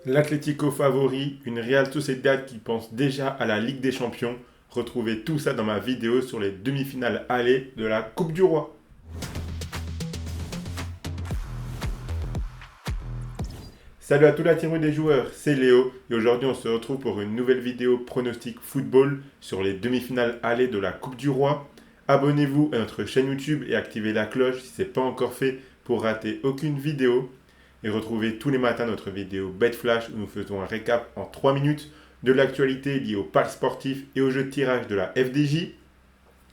L'Atlético favori, une Real Sociedad qui pense déjà à la Ligue des Champions. Retrouvez tout ça dans ma vidéo sur les demi-finales aller de la Coupe du Roi. Salut à toute la team des joueurs, c'est Léo et aujourd'hui on se retrouve pour une nouvelle vidéo pronostic football sur les demi-finales aller de la Coupe du Roi. Abonnez-vous à notre chaîne YouTube et activez la cloche si ce n'est pas encore fait pour rater aucune vidéo. Et retrouvez tous les matins notre vidéo BetFlash où nous faisons un récap en 3 minutes de l'actualité liée aux paris sportifs et au jeu de tirage de la FDJ.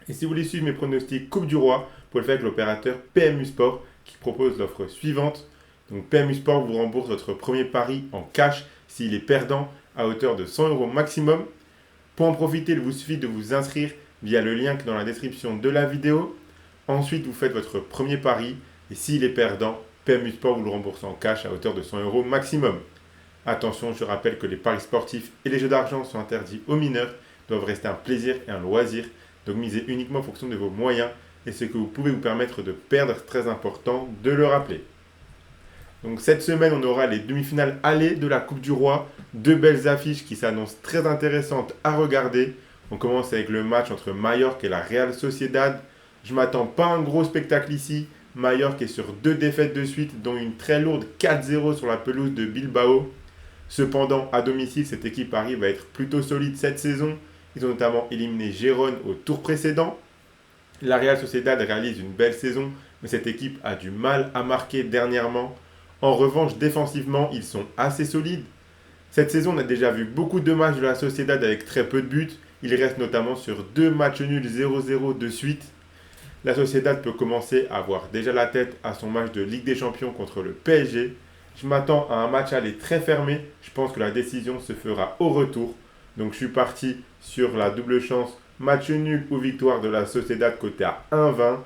Et si vous voulez suivre mes pronostics Coupe du Roi, vous pouvez le faire avec l'opérateur PMU Sport qui propose l'offre suivante. Donc PMU Sport vous rembourse votre premier pari en cash s'il est perdant à hauteur de 100 euros maximum. Pour en profiter, il vous suffit de vous inscrire via le lien dans la description de la vidéo. Ensuite, vous faites votre premier pari et s'il est perdant, PMU Sport vous le rembourse en cash à hauteur de 100 euros maximum. Attention, je rappelle que les paris sportifs et les jeux d'argent sont interdits aux mineurs, doivent rester un plaisir et un loisir, donc misez uniquement en fonction de vos moyens et ce que vous pouvez vous permettre de perdre, très important de le rappeler. Donc cette semaine, on aura les demi-finales aller de la Coupe du Roi, deux belles affiches qui s'annoncent très intéressantes à regarder. On commence avec le match entre Mallorca et la Real Sociedad. Je m'attends pas à un gros spectacle ici. Mallorca est sur 2 défaites de suite, dont une très lourde 4-0 sur la pelouse de Bilbao. Cependant, à domicile, cette équipe arrive à être plutôt solide cette saison. Ils ont notamment éliminé Gérone au tour précédent. La Real Sociedad réalise une belle saison, mais cette équipe a du mal à marquer dernièrement. En revanche, défensivement, ils sont assez solides. Cette saison, on a déjà vu beaucoup de matchs de la Sociedad avec très peu de buts. Ils restent notamment sur 2 matchs nuls 0-0 de suite. La Sociedad peut commencer à avoir déjà la tête à son match de Ligue des Champions contre le PSG. Je m'attends à un match aller très fermé. Je pense que la décision se fera au retour. Donc je suis parti sur la double chance match nul ou victoire de la Sociedad côté à 1,20.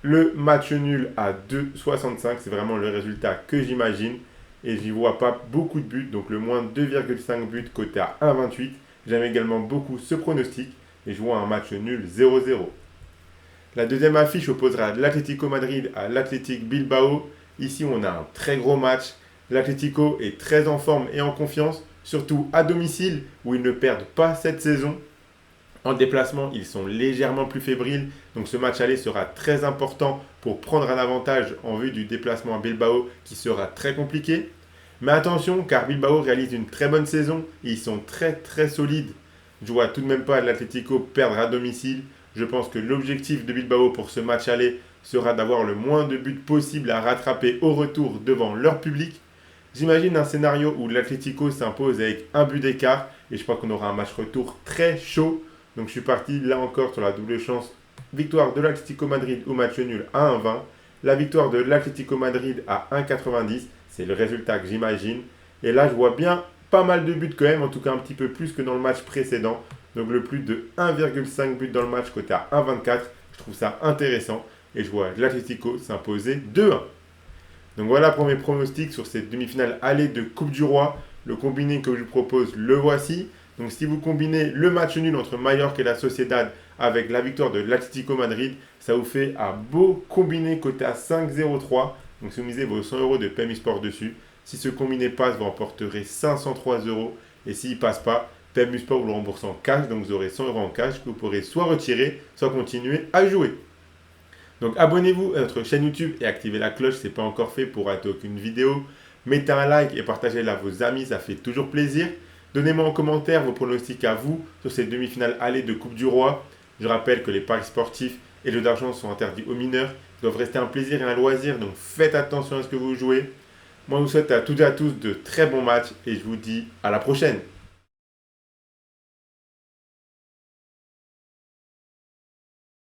Le match nul à 2,65, c'est vraiment le résultat que j'imagine. Et j'y vois pas beaucoup de buts, donc le moins 2,5 buts côté à 1,28. J'aime également beaucoup ce pronostic et je vois un match nul 0-0. La deuxième affiche opposera l'Atlético Madrid à l'Athletic Bilbao. Ici, on a un très gros match. L'Atlético est très en forme et en confiance, surtout à domicile où ils ne perdent pas cette saison. En déplacement, ils sont légèrement plus fébriles, donc ce match aller sera très important pour prendre un avantage en vue du déplacement à Bilbao qui sera très compliqué. Mais attention, car Bilbao réalise une très bonne saison et ils sont très très solides. Je vois tout de même pas l'Atlético perdre à domicile. Je pense que l'objectif de Bilbao pour ce match aller sera d'avoir le moins de buts possible à rattraper au retour devant leur public. J'imagine un scénario où l'Atlético s'impose avec un but d'écart et je crois qu'on aura un match retour très chaud. Donc je suis parti là encore sur la double chance victoire de l'Atlético Madrid au match nul à 1,20. La victoire de l'Atlético Madrid à 1,90, c'est le résultat que j'imagine. Et là je vois bien pas mal de buts quand même, en tout cas un petit peu plus que dans le match précédent. Donc le plus de 1,5 but dans le match côté à 1,24. Je trouve ça intéressant. Et je vois l'Atlético s'imposer 2-1. Donc voilà pour mes pronostics sur cette demi-finale aller de Coupe du Roi. Le combiné que je vous propose, le voici. Donc si vous combinez le match nul entre Mallorca et la Sociedad avec la victoire de l'Atlético Madrid, ça vous fait un beau combiné côté à 5,03. Donc si vous misez vos 100 euros de PMU Sport dessus, si ce combiné passe, vous remporterez 503 euros. Et s'il ne passe pas, PMU Sport vous le rembourse en cash, donc vous aurez 100 euros en cash que vous pourrez soit retirer, soit continuer à jouer. Donc abonnez-vous à notre chaîne YouTube et activez la cloche si ce n'est pas encore fait pour rater aucune vidéo. Mettez un like et partagez-la à vos amis, ça fait toujours plaisir. Donnez-moi en commentaire vos pronostics à vous sur ces demi-finales aller de Coupe du Roi. Je rappelle que les paris sportifs et le jeu d'argent sont interdits aux mineurs. Ils doivent rester un plaisir et un loisir, donc faites attention à ce que vous jouez. Moi, je vous souhaite à toutes et à tous de très bons matchs et je vous dis à la prochaine.